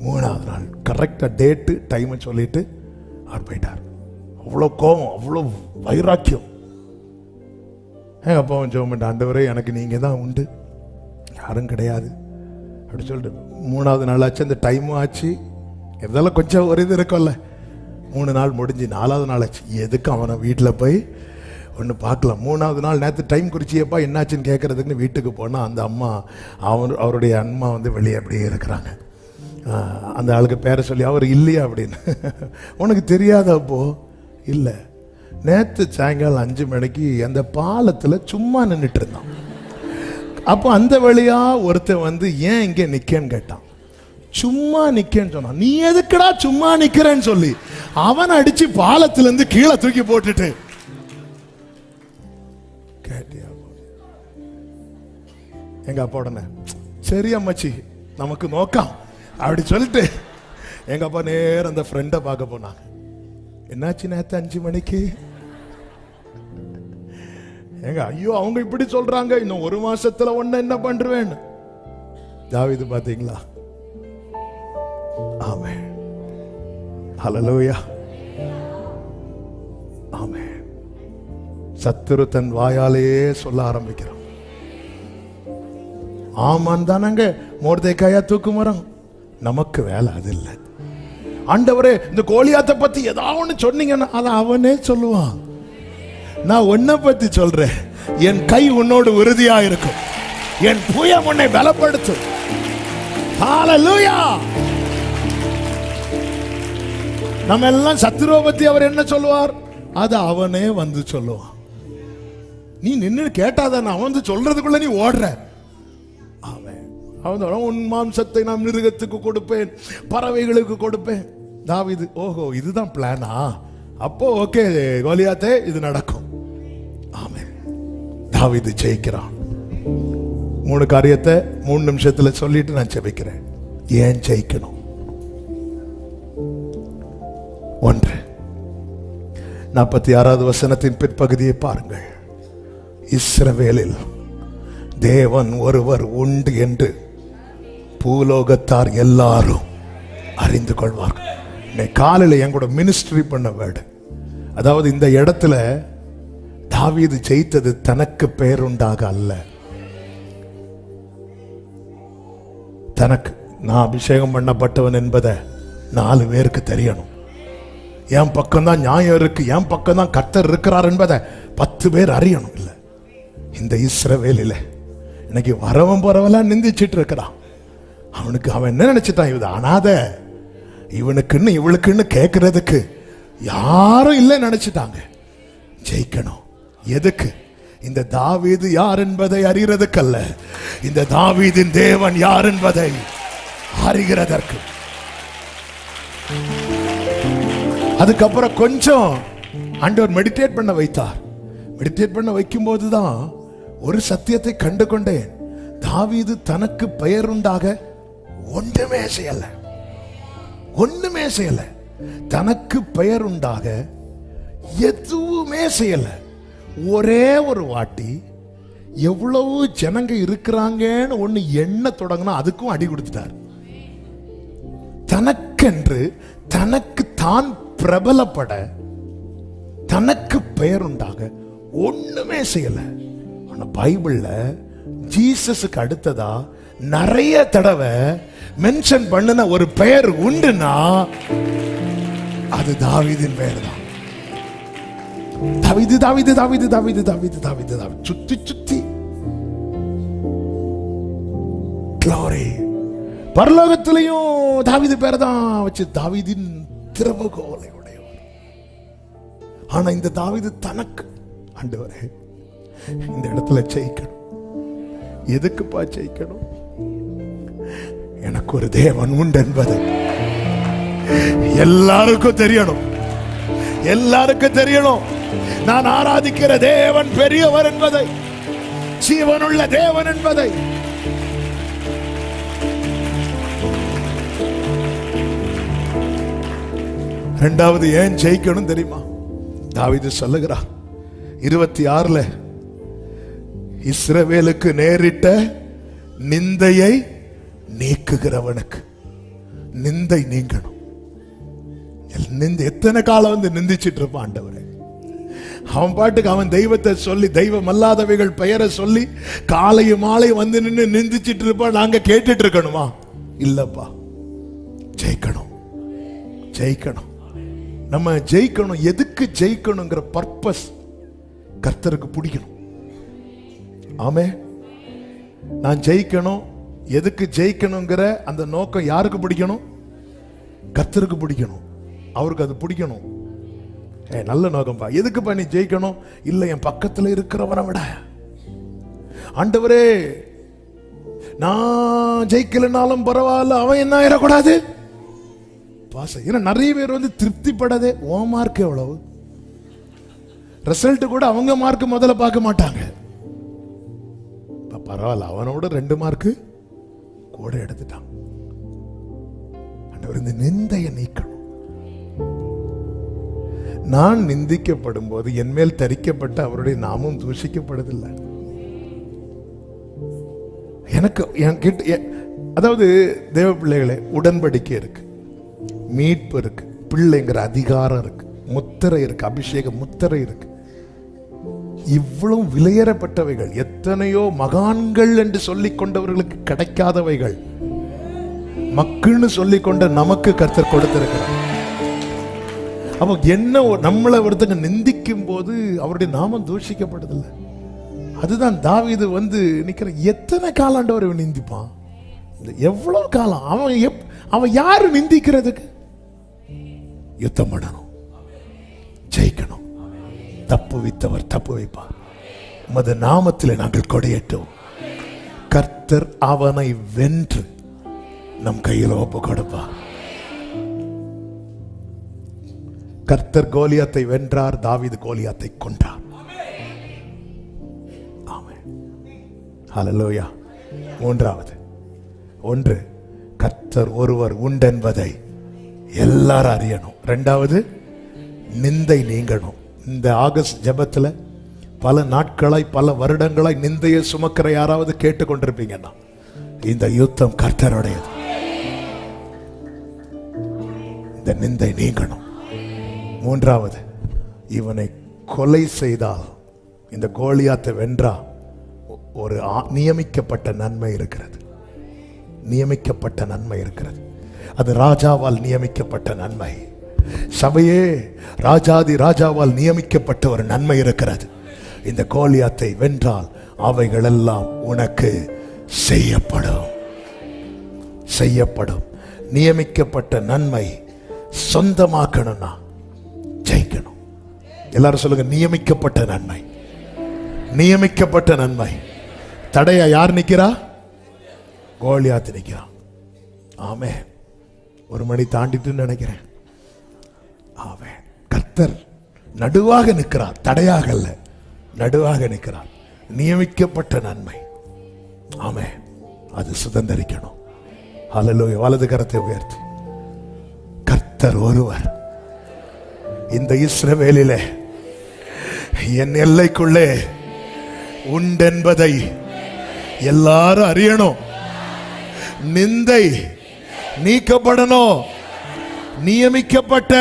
3வது நாள் கரெக்டாக டேட்டு டைமை சொல்லிட்டு அவர் போயிட்டார். அவ்வளோ கோபம், அவ்வளோ வைராக்கியம். அப்பாவும் ஜெபம், ஆண்டவரே எனக்கு நீங்கள் தான் உண்டு, யாரும் கிடையாது அப்படி சொல்லிட்டு 3வது நாள் ஆச்சு. அந்த டைமும் ஆச்சு. இதெல்லாம் கொஞ்சம் ஒரு இது இருக்கும்ல. 3 நாள் முடிஞ்சு 4வது நாள் ஆச்சு. எதுக்கு அவனை வீட்டில் போய் ஒன்று பார்க்கலாம். 3வது நாள் நேற்று டைம் குறிச்சியப்பா என்னாச்சுன்னு கேட்குறதுக்குன்னு வீட்டுக்கு போனால் அந்த அம்மா அவருடைய அம்மா வந்து வெளியே அப்படியே இருக்கிறாங்க. அந்த ஆளுக்கு பேரை சொல்லி அவர் இல்லையா அப்படின்னு. உனக்கு தெரியாத அப்போ இல்லை, நேற்று சாயங்காலம் 5 மணிக்கு அந்த பாலத்தில் சும்மா நின்றுட்டு இருந்தான். அப்போ அந்த வழியா ஒருத்தன் வந்து ஏன் இங்கே நிற்கன்னு கேட்டான். சும்மா நிற்கன்னு சொன்னான். நீ எதுக்குடா சும்மா நிற்கிறேன்னு சொல்லி அவன் அடிச்சு பாலத்திலேருந்து கீழே தூக்கி போட்டுட்டு கேட்டியா. எங்க அப்பா உடனே சரி அம்மாச்சி நமக்கு நோக்கம் அப்படி சொல்லிட்டு எங்க அப்பா நேரம் அந்த ஃப்ரெண்டை பார்க்க போனாங்க. என்னாச்சு நேற்று 5 மணிக்கு? எங்க ஐயோ அவங்க இப்படி சொல்றாங்க, இன்னும் 1 மாசத்துல ஒன்னு என்ன பண்றேன்னு. தாவீது பாத்தீங்களா? ஆமென், ஹல்லேலூயா, ஆமென். சத்துரு தன் வாயாலேயே சொல்ல ஆரம்பிக்கிறான். ஆமான் தானங்க மொர்தெக்காயா தூக்கு மரம், நமக்கு வேலை அது இல்லை. ஆண்டவரே இந்த கோலியாத்தை பத்தி ஏதாவது ஒன்று சொன்னீங்கன்னா அதை அவனே சொல்லுவான். நான் உன்னை பத்தி சொல்றேன், என் கை உன்னோடு உறுதியா இருக்கும், என் புயம் உன்னை பலப்படுத்தும். ஹல்லேலூயா. நம்ம எல்லாம் சத்துருவை பத்தி அவர் என்ன சொல்லுவார், அது அவனே வந்து சொல்லுவான். நீ நின்று கேட்டாதான் அவன் வந்து சொல்றதுக்குள்ள நீ ஓடுற. அவன் உன் மாம்சத்தை நான் மிருகத்துக்கு கொடுப்பேன், பறவைகளுக்கு கொடுப்பேன். தாவீது ஓஹோ இதுதான் பிளானா, அப்போ ஓகே கோலியாத்தே இது நடக்கும். ஆமென். தாவீது ஜெயிக்கிறான். 3 காரியத்தை 3 நிமிஷத்துல சொல்லிட்டு நான் ஜெபிக்கிறேன். ஏன் ஜெயிக்கணும்? 1, 46வது வசனத்தின் பிற்பகுதியை பாருங்கள். இஸ்ரவேலில் தேவன் ஒருவர் உண்டு என்று பூலோகத்தார் எல்லாரும் அறிந்து கொள்வார்கள். காலையில் என் கூட மினிஸ்ட்ரி பண்ண வேர்டு, அதாவது இந்த இடத்துல தாவீது ஜெயித்தது தனக்கு பேருண்டாக அல்ல. தனக்கு நான் அபிஷேகம் பண்ணப்பட்டவன் என்பதை 4 பேருக்கு தெரியணும். என் பக்கம்தான் நியாயம் இருக்கு, என் பக்கம் தான் கர்த்தர் இருக்கிறார் என்பதை 10 பேர் அறியணும். இல்லை, இந்த இஸ்ரவேலில் இன்னைக்கு வரவன் போறவெல்லாம் நிந்திச்சிட்டு இருக்கிறான். அவனுக்கு அவன் என்ன நினைச்சிட்டான், இது அனாத, இவனுக்குன்னு இவளுக்குன்னு கேட்கறதுக்கு யாரும் இல்லை நினைச்சிட்டாங்க. ஜெயிக்கணும். எதுக்கு? இந்த தாவீது யார் என்பதை அறிகிறதுக்கல்ல, இந்த தாவீதின் தேவன் யார் என்பதை அறிகிறதற்கு. அதுக்கப்புறம் கொஞ்சம் ஆண்டவர் மெடிடேட் பண்ண வைத்தார். மெடிடேட் பண்ண வைக்கும் போதுதான் ஒரு சத்தியத்தை கண்டு கொண்டேன். தாவீது தனக்கு பெயர் உண்டாக ஒன்றுமே செய்யல, ஒண்ணுமே செய்யல. தனக்கு பெயர் உண்டாக எதுவுமே செய்யல. ஒரே ஒரு வாட்டி எவ்வளவு ஜனங்க இருக்கிறாங்கன்னு ஒண்ணு எண்ண தொடங்கினா அதுக்கும் அடி கொடுத்துட்டார். தனக்கென்று தனக்கு தான் பிரபலப்பட தனக்கு பெயர் உண்டாக ஒண்ணுமே செய்யல. ஆனா பைபிள்ல ஜீசஸுக்கு அடுத்ததா நிறைய தடவை மென்ஷன் பண்ணின ஒரு பெயர் உண்டுனா அது தாவீதின் பெயர் தான். தாவீது தாவீது தாவீது தாவீது தாவீது தாவீது தாவீது சுத்தி சுத்தி க்ளோரி. பரலோகத்திலையும் தாவீது பேர் தான் வச்சு தாவீதின் திறவுகோலை உடையவர். ஆனா இந்த தாவீது தனக்கு ஆண்டவரே இந்த இடத்துல ஜெயிக்கணும். எதுக்குப்பா ஜெயிக்கணும்? எனக்கு ஒரு தேவன் உண்டு என்பது எல்லாருக்கும் தெரியணும். எல்லாருக்கும் தெரியணும். நான் ஆராதிக்கிற தேவன் பெரியவர் என்பதை, ஜீவனுள்ள தேவன் என்பதை. இரண்டாவது ஏன் ஜெயிக்கணும் தெரியுமா? தாவீது சொல்லுகிறார் 26 இஸ்ரவேலுக்கு நேரிட்ட நிந்தையை நீக்குகிறவனுக்கு நிந்தை நீங்கணும். எத்தனை காலம் வந்து நிந்திச்சிட்டு இருப்பான் ஆண்டவரே. அவன் பாட்டுக்கு அவன் தெய்வத்தை சொல்லி, தெய்வம் அல்லாதவைகள் பெயரை சொல்லி காலையும் மாலை வந்து நின்று நிந்திச்சிட்டு இருப்பான். நாங்க கேட்டுட்டு இருக்கணுமா? இல்லப்பா, ஜெயிக்கணும், ஜெயிக்கணும். நம்ம ஜெயிக்கணும். எதுக்கு ஜெயிக்கணுங்கிற பர்பஸ் கர்த்தருக்கு பிடிக்கணும். ஆமே, நான் ஜெயிக்கணும், எதுக்கு ஜெயிக்கணுங்கிற அந்த நோக்கம் யாருக்கு பிடிக்கணும்? கர்த்தருக்கு பிடிக்கணும். அவருக்கு அது பிடிக்கணும். நல்ல நோக்கம்பா. எதுக்குப்பா நீ ஜெயிக்கணும்? இல்ல, என் பக்கத்துல இருக்கிறவனை விட ஆண்டவரே நான் ஜெயிக்கலனாலும் பரவாயில்ல, அவன் என்ன ஆயிடக்கூடாது பாச. ஏன்னா நிறைய பேர் வந்து திருப்திப்படாதே. ஓ மார்க் எவ்வளவு, ரிசல்ட் கூட அவங்க மார்க் முதல்ல பார்க்க மாட்டாங்க. பரவாயில்ல, அவனோட 2 மார்க்கு கூட எடுத்துட்டான். ஆண்டவர் இந்த நிந்தையை நீக்கணும். நான் நிந்திக்கப்படும் போது என் மேல் தரிக்கப்பட்ட அவருடைய நாமும் தூஷிக்கப்படுதில்லை. எனக்கு என்கிட்ட, அதாவது தேவ பிள்ளைகளே, உடன்படிக்கை இருக்கு, மீட்பு இருக்கு, பிள்ளைங்கிற அதிகாரம் இருக்கு, முத்திரை இருக்கு, அபிஷேக முத்திரை இருக்கு. இவ்வளவு விலையேறப்பட்டவைகள், எத்தனையோ மகான்கள் என்று சொல்லிக் கொண்டவர்களுக்கு கிடைக்காதவைகள் மக்கள்னு சொல்லிக் கொண்ட நமக்கு கர்த்தர் கொடுத்திருக்கிறார். அப்போ என்ன, நம்மளை ஒருத்தங்க நிந்திக்கும் போது அவருடைய நாமம் தூஷிக்கப்படுதில்லை. அதுதான் தாவீது வந்து நிக்கிற. எத்தனை காலாண்டவர் இவன் நிந்திப்பான்? எவ்வளவு காலம்? அவன் யாரு நிந்திக்கிறதுக்கு? யுத்தம் பண்ணணும், ஜெயிக்கணும். தப்பு வைத்தவர் தப்பு வைப்பார். உமது நாமத்தில் நாங்கள் கொடையேற்றோம். கர்த்தர் அவனை வென்று நம் கையில் ஒப்பு கொடுப்பார். கர்த்தர் கோலியாத்தை வென்றார், தாவீது கோலியாத்தை கொன்றார். ஆமென், ஹல்லேலூயா. மூன்றாவது ஒன்று, கர்த்தர் ஒருவர் உண்டென்பதை எல்லாரும் அறியணும். இரண்டாவது, நிந்தை நீங்கணும். இந்த ஆகஸ்ட் ஜெபத்தில் பல நாட்களாய், பல வருடங்களாய் நிந்தையை சுமக்கிற யாராவது கேட்டுக்கொண்டிருப்பீங்கன்னா, இந்த யுத்தம் கர்த்தருடையது. இந்த நிந்தை நீங்கணும். மூன்றாவது, இவனை கொலை செய்தால், இந்த கோலியாத்தை வென்றா, ஒரு நியமிக்கப்பட்ட நன்மை இருக்கிறது. நியமிக்கப்பட்ட நன்மை இருக்கிறது. அது ராஜாவால் நியமிக்கப்பட்ட நன்மை. சபையே, ராஜாதி ராஜாவால் நியமிக்கப்பட்ட ஒரு நன்மை இருக்கிறது. இந்த கோலியாத்தை வென்றால் அவைகள் எல்லாம் உனக்கு செய்யப்படும். செய்யப்படும். நியமிக்கப்பட்ட நன்மை சொந்தமாக்கணும்னா ஜெயிக்கணும். எல்லாரும் சொல்லுங்க, நியமிக்கப்பட்ட நன்மை. நியமிக்கப்பட்ட நன்மை. தடையா யார் நிக்கிறா? கோலியாத் நிக்கிறான். ஆமே, 1 மணி தாண்டிட்டு நினைக்கிறேன். ஆமே, கர்த்தர் நடுவாக நிற்கிறார், தடையாக அல்ல, நடுவாக நிற்கிறார். நியமிக்கப்பட்ட நன்மை. ஆமே, அது சுதந்தரிக்கணும். ஹல்லேலூயா. வலது கரத்தை உயர்த்தி, கர்த்தர் ஒருவர் இந்த இஸ்ரவேலிலே என் எல்லைக்குள்ளே உண்டென்பதை எல்லாரும் அறியணும். நிந்தை நீக்கப்படணும். நியமிக்கப்பட்ட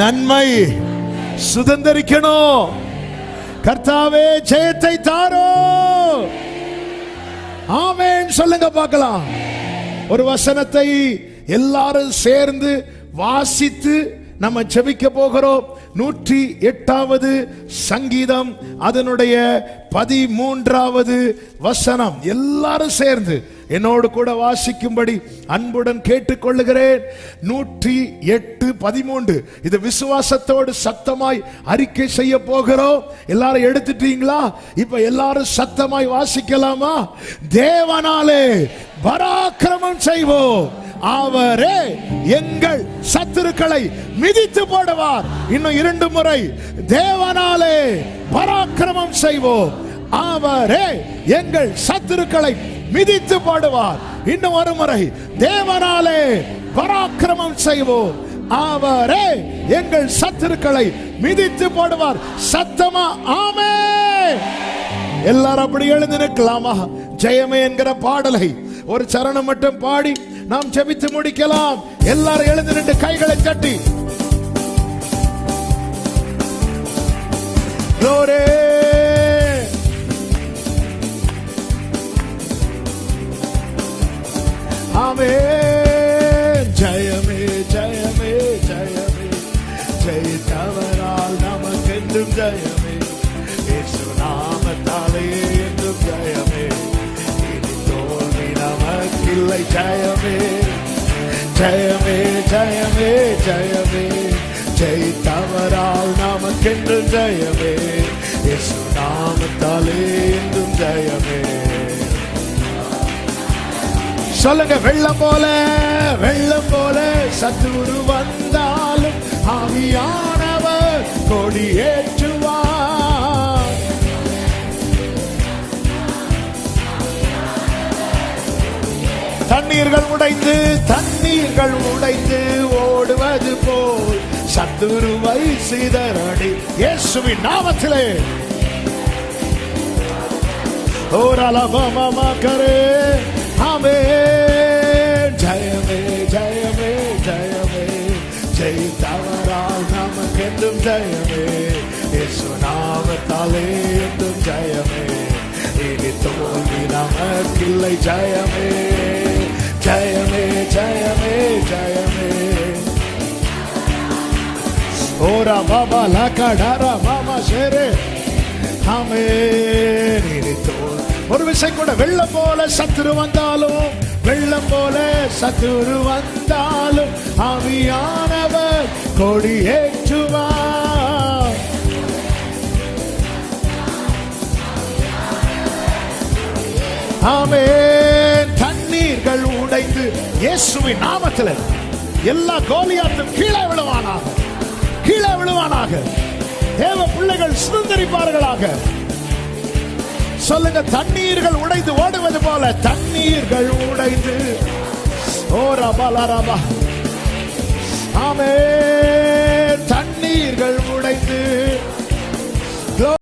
நன்மை சுதந்தரிக்கணும். கர்த்தாவே, ஜெயத்தை தாரோ. ஆமென் சொல்லுங்க பார்க்கலாம். ஒரு வசனத்தை எல்லாரும் சேர்ந்து வாசித்து நம்ம ஜெபிக்க போகிறோம். 108வது சங்கீதம், அதனுடைய 13வது வசனம். எல்லாரும் சேர்ந்து என்னோடு கூட வாசிக்கும்படி அன்புடன் கேட்டுக்கொள்ளுகிறேன். 108:13. இது விசுவாசத்தோடு சத்தமாய் அறிக்கை செய்ய போகிறோம். எல்லாரும் எடுத்துட்டீங்களா? இப்ப எல்லாரும் சத்தமாய் வாசிக்கலாமா? தேவனாலே பராக்கிரமம் செய்வோம், அவரே எங்கள் சத்துருக்களை மிதித்து போடுவார். இன்னும் 2 முறை. தேவனாலே பராக்கிரமம் செய்வோம், அவரே எங்கள் சத்துருக்களை மிதித்து போடுவார். இன்னும் 1 முறை. தேவனாலே பராக்கிரமம் செய்வோம், அவரே எங்கள் சத்துருக்களை மிதித்து போடுவார். சத்தமா ஆமென். எல்லாரும் அப்படி எழுந்து நிற்கலாமா? ஜெயமே என்கிற பாடலை ஒரு சரணம் மட்டும் பாடி நாம் ஜெபித்து முடிக்கலாம். எல்லாரும் எழுந்து நின்று கைகளை தட்டி Glory. Amen. ஜெயமே ஜெயமே ஜெயமே ஜெயித்தவரால் நமக்கென்றும் ஜெயமே. இயேசு நாமத்தாலே என்றும் ஜெயமே. இனி தோல்வி நமக்கில்லை. ஜெயமே ஜெயமே ஜெயமே ஜெயமே ஜெயித்தவரால் நமக்கென்றும் ஜெயமே. இயேசு நாமத்தாலே என்றும் ஜெயமே. சொல்லுங்க, வெள்ளம் போல வெள்ளம் போல சத்துரு வந்தாலும் ஆவியானவர் கொடியேற்றுவார். தண்ணீர்கள் உடைந்து ஓடுவது போல் சத்துருவை சிதறடி இயேசுவின் நாமத்திலே. ஓரலபமகரே. ஆமென். ஜெயமே ஜெயமே ஜெயமே ஜெயித்தவரால் நமக்கென்றும் ஜெயமே. இயேசு நாமத்தாலே என்றும் ஜெயமே. இனி தோல்வி நமக்கில்லை. ஜெயமே ஜெயமே ஜெயமே ஜெயமே. ஓரா பாபா லகடரா மாமா ஷேரே. ஆமென். இனி ஒரு விஷயம் கூட, வெள்ளம் போல சத்துரு வந்தாலும் வெள்ளம் போல சத்துரு வந்தாலும் ஆவியானவர் கொடியேற்றுவார். ஆமென். தண்ணீர்கள் உடைந்து இயேசுவின் நாமத்தில் எல்லா கோலியாத்தும் கீழே விழுவானாக, கீழே விழுவானாக. தேவ பிள்ளைகள் சுதந்திரிப்பார்களாக. சொல்லுங்க, தண்ணீர்கள் உடைந்து ஓடுவது போல தண்ணீர்கள் உடைந்து ஓரபா